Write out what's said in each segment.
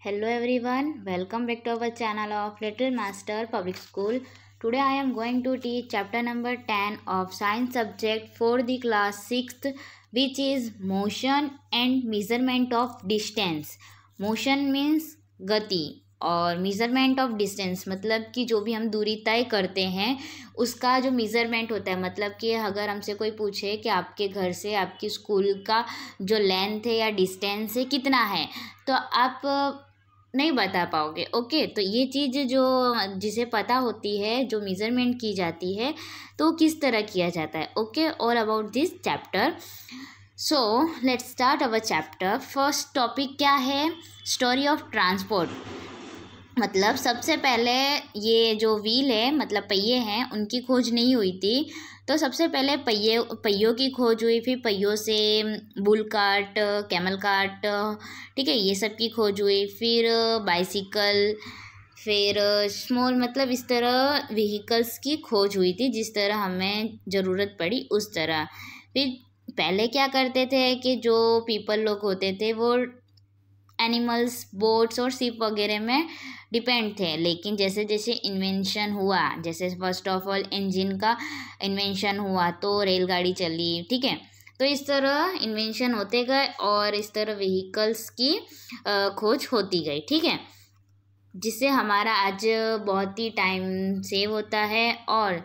Hello everyone, welcome back to our channel of Little Master Public School. Today I am going to teach chapter number 10 of science subject for the class 6th, which is motion and measurement of distance. Motion means गति और measurement of distance मतलब कि जो भी हम दूरी तय करते हैं उसका जो measurement होता है, मतलब कि अगर हमसे कोई पूछे कि आपके घर से आपकी स्कूल का जो लेंथ है या डिस्टेंस है कितना है, तो आप नहीं बता पाओगे। ओके, तो ये चीज़ जो जिसे पता होती है, जो मेज़रमेंट की जाती है, तो किस तरह किया जाता है। Okay, all about this chapter. So let's start our chapter. First topic क्या है? Story of transport. मतलब सबसे पहले ये जो व्हील है, मतलब पहिए हैं, उनकी खोज नहीं हुई थी। तो सबसे पहले पहियों की खोज हुई, फिर पहियों से बुल कार्ट, कैमल कार्ट, ठीक है, ये सब की खोज हुई, फिर बाइसिकल, फिर स्मॉल, मतलब इस तरह व्हीकल्स की खोज हुई थी, जिस तरह हमें ज़रूरत पड़ी उस तरह। फिर पहले क्या करते थे कि जो पीपल लोग होते थे वो एनिमल्स, बोट्स और शिप वगैरह में डिपेंड थे, लेकिन जैसे जैसे इन्वेंशन हुआ, जैसे फर्स्ट ऑफ ऑल इंजन का इन्वेंशन हुआ तो रेलगाड़ी चली, ठीक है, तो इस तरह इन्वेंशन होते गए और इस तरह व्हीकल्स की खोज होती गई, ठीक है, जिससे हमारा आज बहुत ही टाइम सेव होता है और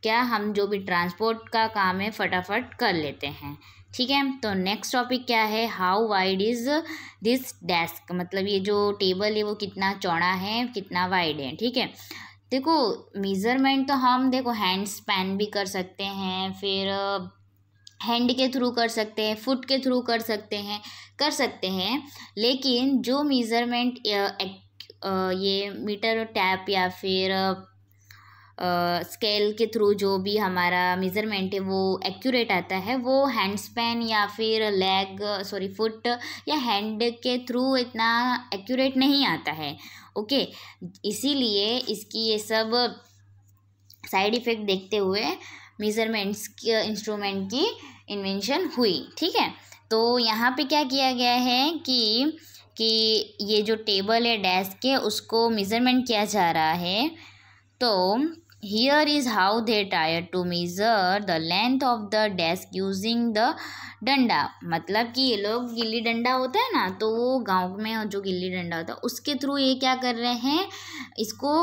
क्या हम जो भी ट्रांसपोर्ट का काम है फटाफट कर लेते हैं, ठीक है। तो नेक्स्ट टॉपिक क्या है? How wide is this desk, मतलब ये जो टेबल है वो कितना चौड़ा है, कितना वाइड है, ठीक है। देखो मेज़रमेंट तो हम देखो हैंड स्पैन भी कर सकते हैं, फिर हैंड के थ्रू कर सकते हैं, फुट के थ्रू कर सकते हैं, लेकिन जो मेज़रमेंट ये मीटर टैप या फिर स्केल के थ्रू जो भी हमारा मेज़रमेंट है वो एक्यूरेट आता है, वो हैंड स्पैन या फिर फुट या हैंड के थ्रू इतना एक्यूरेट नहीं आता है। ओके, इसीलिए इसकी ये सब साइड इफ़ेक्ट देखते हुए मेज़रमेंट्स की इंस्ट्रूमेंट की इन्वेंशन हुई, ठीक है। तो यहाँ पे क्या किया गया है कि ये जो टेबल है, डेस्क है, उसको मेज़रमेंट किया जा रहा है। तो here is how they try to measure the length of the desk using the डंडा, मतलब कि ये लोग गिल्ली डंडा होता है ना, तो वो गांव में जो गिल्ली डंडा होता है उसके थ्रू ये क्या कर रहे हैं, इसको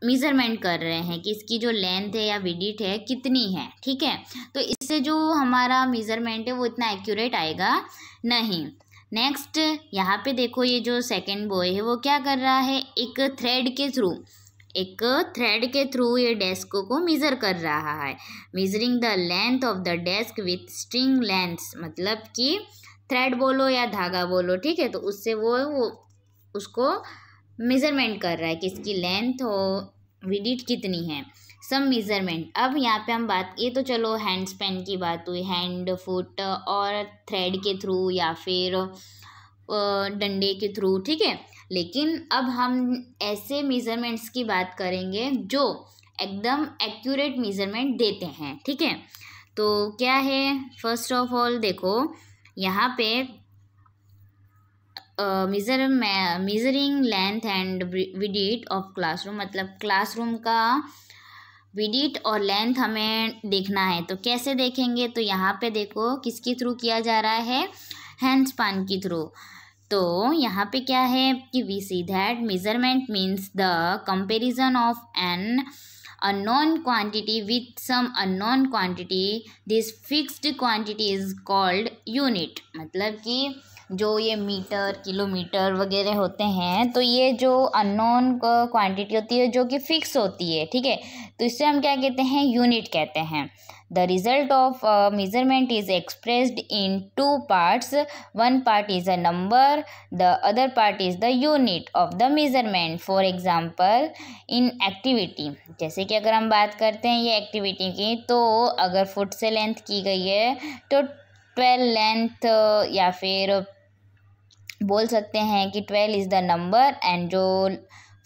मेज़रमेंट कर रहे हैं कि इसकी जो लेंथ है या विड्थ है कितनी है, ठीक है। तो इससे जो हमारा मेज़रमेंट है वो इतना एक्यूरेट आएगा नहीं। नेक्स्ट यहाँ पे देखो, ये जो सेकेंड बॉय है वो क्या कर रहा है, एक थ्रेड के थ्रू ये डेस्क को मेज़र कर रहा है। Measuring the length of the desk with string lengths, मतलब कि थ्रेड बोलो या धागा बोलो, ठीक है, तो उससे वो उसको मेज़रमेंट कर रहा है कि इसकी लेंथ और विड्थ कितनी है, सम मेज़रमेंट। अब यहाँ पे हम बात, ये तो चलो हैंड स्पैन की बात हुई, हैंड, फुट और थ्रेड के थ्रू या फिर डंडे के थ्रू, ठीक है। लेकिन अब हम ऐसे मेज़रमेंट्स की बात करेंगे जो एकदम एक्यूरेट मेज़रमेंट देते हैं, ठीक है। तो क्या है? फर्स्ट ऑफ ऑल देखो यहाँ पे measuring length and width of classroom, मतलब क्लासरूम का विड्थ और लेंथ हमें देखना है। तो कैसे देखेंगे? तो यहाँ पे देखो किसके थ्रू किया जा रहा है, हैंड स्पैन के थ्रू। तो यहाँ पे क्या है कि we see that measurement means the comparison of an unknown quantity with some unknown quantity, this fixed quantity is called unit, मतलब कि जो ये मीटर, किलोमीटर वगैरह होते हैं, तो ये जो अननोन क्वांटिटी होती है जो कि फिक्स होती है, ठीक है, तो इससे हम क्या कहते हैं, यूनिट कहते हैं। The result of measurement is expressed in two parts. One part is a number, the other part is the unit of the measurement. For example, in activity, जैसे कि अगर हम बात करते हैं ये एक्टिविटी की, तो अगर फुट से लेंथ की गई है तो 12 लेंथ, या फिर बोल सकते हैं कि 12 इज़ द नंबर एंड जो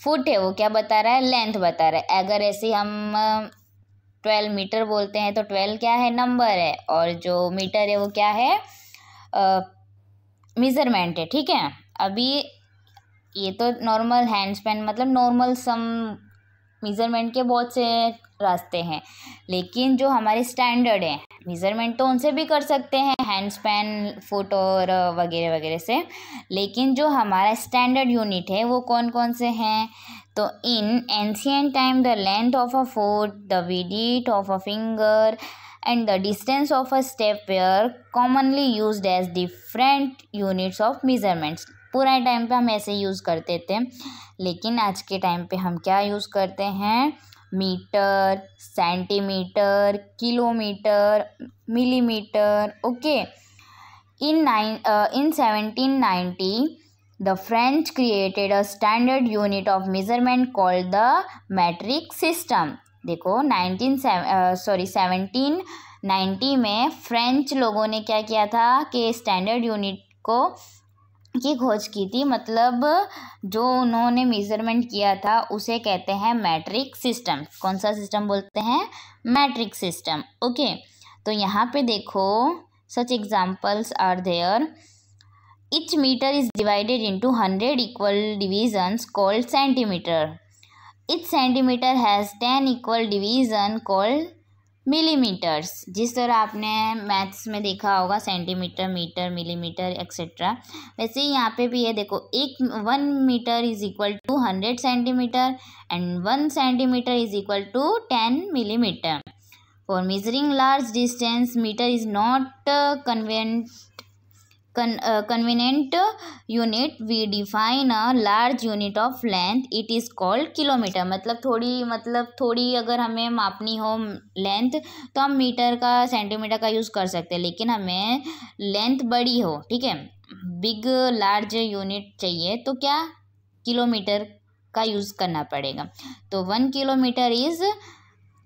फुट है वो क्या बता रहा है, लेंथ बता रहा है। अगर ऐसे हम 12 मीटर बोलते हैं तो 12 क्या है, नंबर है, और जो मीटर है वो क्या है, मेज़रमेंट है, ठीक है। अभी ये तो नॉर्मल हैंड स्पैन मतलब नॉर्मल सम मेज़रमेंट के बहुत से रास्ते हैं, लेकिन जो हमारे स्टैंडर्ड हैं मेज़रमेंट तो उनसे भी कर सकते हैं हैंड स्पैन फुट और वगैरह वगैरह से, लेकिन जो हमारा स्टैंडर्ड यूनिट है वो कौन कौन से हैं। तो in ancient time the length of a foot, the width of a finger and the distance of a step were commonly used as different units of measurements। पुराने टाइम पे हम ऐसे यूज़ करते थे, लेकिन आज के टाइम पे हम क्या यूज़ करते हैं, metre, centimetre, kilometre, millimetre. Okay, in 1790 the French created a standard unit of measurement called the metric system। देखो 1790 में फ्रेंच लोगों ने क्या किया था कि स्टैंडर्ड यूनिट की खोज की थी, मतलब जो उन्होंने मेज़रमेंट किया था उसे कहते हैं मैट्रिक सिस्टम। कौन सा सिस्टम बोलते हैं, मैट्रिक सिस्टम। ओके, तो यहाँ पे देखो such examples are there. Each meter is divided into 100 equal divisions called centimeter. Each centimeter has 10 equal division called millimeters। जिस तरह आपने मैथ्स में देखा होगा सेंटीमीटर, मीटर, मिलीमीटर एक्सेट्रा, वैसे ही यहाँ पे भी है। देखो 1 metre is equal to 100 centimetre and 1 centimetre is equal to 10 millimeter। For measuring large distance, meter is not convenient unit। We define a large unit of length, it is called kilometer। मतलब थोड़ी अगर हमें मापनी हो length तो हम metre का, centimetre का use कर सकते हैं, लेकिन हमें लेंथ बड़ी हो, ठीक है, बिग लार्ज यूनिट चाहिए तो क्या, किलोमीटर का यूज़ करना पड़ेगा। तो 1 kilometre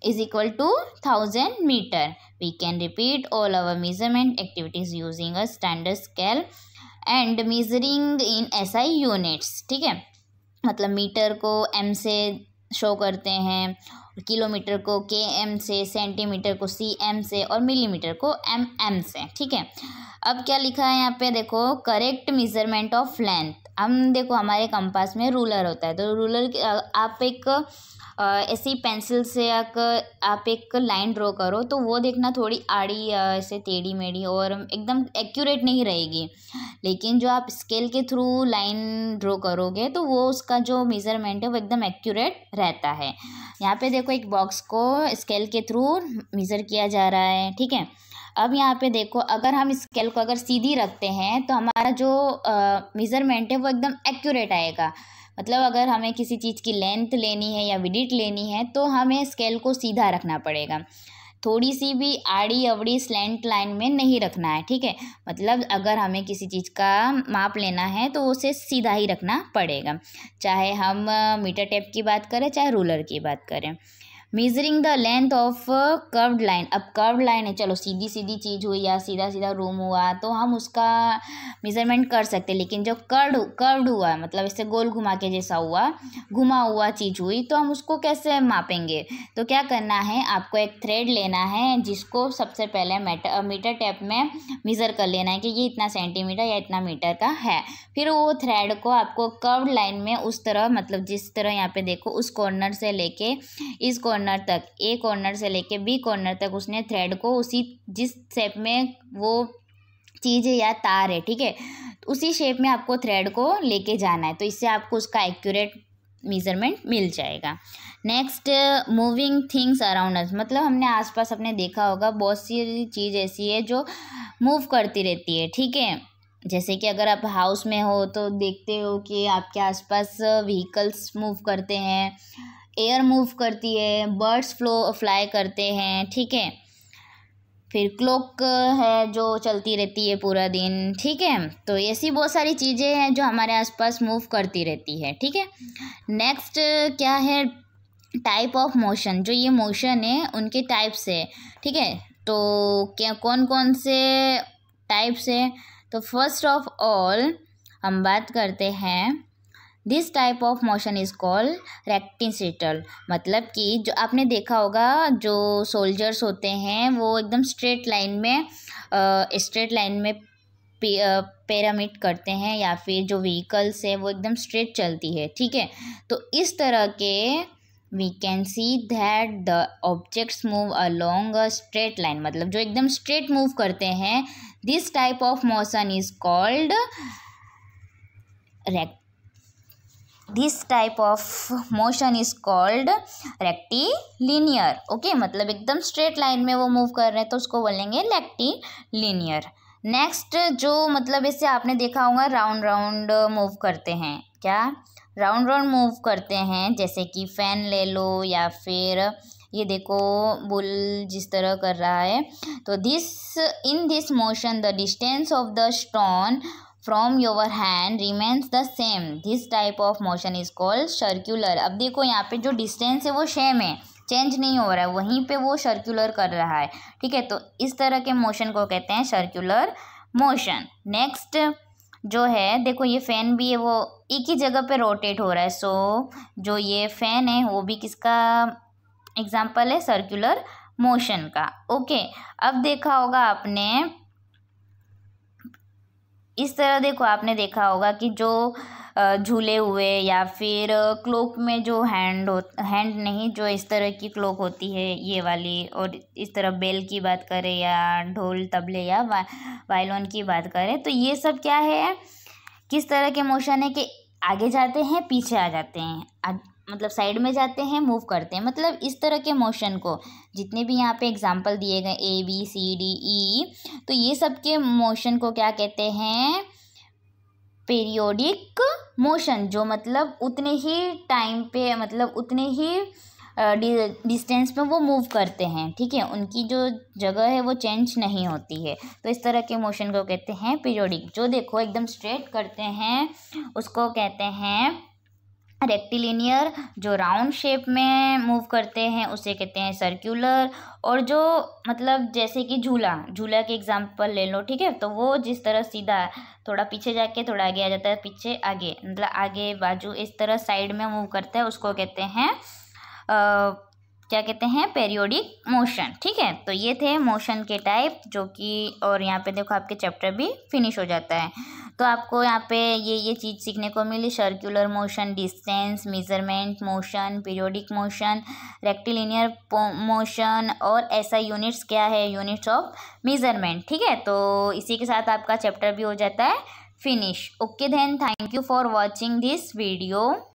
is equal to 1000 meter। We can repeat all our measurement activities using a standard scale and measuring in SI units। ठीक है, मतलब मीटर को M से शो करते हैं, किलोमीटर को KM से, सेंटीमीटर को CM से और मिलीमीटर को MM से। ठीक है, अब क्या लिखा है यहाँ पे देखो, करेक्ट मेजरमेंट ऑफ लेंथ। हम देखो हमारे कंपास में रूलर होता है, तो रूलर आप एक ऐसी पेंसिल से आप एक लाइन ड्रॉ करो तो वो देखना थोड़ी आड़ी ऐसे टेढ़ी मेढ़ी और एकदम एक्यूरेट नहीं रहेगी, लेकिन जो आप स्केल के थ्रू लाइन ड्रॉ करोगे तो वो उसका जो मेज़रमेंट है वो एकदम एक्यूरेट रहता है। यहाँ पे देखो एक बॉक्स को स्केल के थ्रू मेज़र किया जा रहा है। ठीक है, अब यहाँ पे देखो अगर हम स्केल को अगर सीधी रखते हैं तो हमारा जो मेज़रमेंट है वो एकदम एक्यूरेट आएगा। मतलब अगर हमें किसी चीज़ की लेंथ लेनी है या विड्थ लेनी है तो हमें स्केल को सीधा रखना पड़ेगा, थोड़ी सी भी आड़ी अवड़ी स्लैंट लाइन में नहीं रखना है। ठीक है, मतलब अगर हमें किसी चीज़ का माप लेना है तो उसे सीधा ही रखना पड़ेगा, चाहे हम मीटर टेप की बात करें चाहे रूलर की बात करें। Measuring the length of curved line. अब कर्व्ड लाइन है, चलो सीधी सीधी चीज़ हुई या सीधा सीधा रूम हुआ तो हम उसका मेज़रमेंट कर सकते हैं, लेकिन जो कर्व्ड हुआ मतलब इससे गोल घुमा के जैसा हुआ, घुमा हुआ चीज़ हुई, तो हम उसको कैसे मापेंगे। तो क्या करना है, आपको एक थ्रेड लेना है जिसको सबसे पहले मीटर टेप में मेज़र कर लेना है कि ये इतना सेंटीमीटर या इतना मीटर का है। फिर वो थ्रेड को आपको कर्व्ड लाइन में उस तरह, मतलब जिस तरह यहाँ पे देखो उस कॉर्नर से लेके इस कॉर्नर तक, ए कॉर्नर से लेके बी कॉर्नर तक उसने थ्रेड को उसी जिस शेप में वो चीज़ है या तार है, ठीक है, उसी शेप में आपको थ्रेड को लेके जाना है, तो इससे आपको उसका एक्यूरेट मेज़रमेंट मिल जाएगा। Next, moving things around us. मतलब हमने आसपास अपने देखा होगा बहुत सी चीज़ ऐसी है जो मूव करती रहती है। ठीक है, जैसे कि अगर आप हाउस में हो तो देखते हो कि आपके आसपास व्हीकल्स मूव करते हैं, एयर मूव करती है, बर्ड्स फ्लाई करते हैं। ठीक है, फिर क्लॉक है जो चलती रहती है पूरा दिन। ठीक है, तो ऐसी बहुत सारी चीज़ें हैं जो हमारे आसपास मूव करती रहती है। ठीक है, नेक्स्ट क्या है, टाइप ऑफ मोशन। जो ये मोशन है उनके टाइप्स है। ठीक है, तो क्या कौन कौन से टाइप्स है, तो फर्स्ट ऑफ ऑल हम बात करते हैं, this type of motion is called rectilinear. मतलब कि जो आपने देखा होगा जो सोल्जर्स होते हैं वो एकदम स्ट्रेट लाइन में पिरामिड करते हैं या फिर जो व्हीकल्स है वो एकदम स्ट्रेट चलती है, ठीक है। तो इस तरह के we can see that the objects move along a straight line, मतलब जो एकदम स्ट्रेट मूव करते हैं, this type of motion is called rectilinear. Okay, मतलब एकदम स्ट्रेट लाइन में वो मूव कर रहे हैं तो उसको बोलेंगे रेक्टिलिनियर। नेक्स्ट जो मतलब इससे आपने देखा होगा राउंड राउंड मूव करते हैं, क्या राउंड राउंड मूव करते हैं, जैसे कि फैन ले लो या फिर ये देखो बुल जिस तरह कर रहा है। तो in this motion the distance of the stone from your hand remains the same, this type of motion is called circular. अब देखो यहाँ पे जो डिस्टेंस है वो सेम है, चेंज नहीं हो रहा है, वहीं पे वो सर्क्यूलर कर रहा है, ठीक है। तो इस तरह के मोशन को कहते हैं सर्क्यूलर मोशन। नेक्स्ट जो है देखो ये फैन भी है, वो एक ही जगह पे रोटेट हो रहा है, सो जो ये फैन है वो भी किसका एग्जाम्पल है, सर्क्यूलर मोशन का। ओके, अब देखा होगा आपने इस तरह, देखो आपने देखा होगा कि जो झूले हुए या फिर क्लोक में जो हैंड नहीं, जो इस तरह की क्लोक होती है ये वाली, और इस तरह बेल की बात करें या ढोल तबले या वायलिन की बात करें, तो ये सब क्या है, किस तरह के मोशन है कि आगे जाते हैं पीछे आ जाते हैं, मतलब साइड में जाते हैं मूव करते हैं, मतलब इस तरह के मोशन को जितने भी यहाँ पे एग्जांपल दिए गए ABCDE, तो ये सब के मोशन को क्या कहते हैं, पीरियोडिक मोशन, जो मतलब उतने ही टाइम पे, मतलब उतने ही डिस्टेंस में वो मूव करते हैं, ठीक है, उनकी जो जगह है वो चेंज नहीं होती है, तो इस तरह के मोशन को कहते हैं पीरियोडिक। जो देखो एकदम स्ट्रेट करते हैं उसको कहते हैं रेक्टिलिनियर, जो राउंड शेप में मूव करते हैं उसे कहते हैं सर्क्यूलर, और जो मतलब जैसे कि झूला के एग्जांपल ले लो, ठीक है, तो वो जिस तरह सीधा थोड़ा पीछे जाके थोड़ा आगे आ जाता है, पीछे आगे, मतलब आगे बाजू इस तरह साइड में मूव करता है, उसको कहते हैं क्या कहते हैं, पीरियोडिक मोशन, ठीक है। तो ये थे मोशन के टाइप जो कि, और यहाँ पे देखो आपके चैप्टर भी फिनिश हो जाता है। तो आपको यहाँ पे ये चीज़ सीखने को मिली, circular motion, distance measurement motion, periodic motion, rectilinear motion, और ऐसा यूनिट्स क्या है, यूनिट्स ऑफ मेजरमेंट, ठीक है। तो इसी के साथ आपका चैप्टर भी हो जाता है finish. Okay then, thank you for watching this video.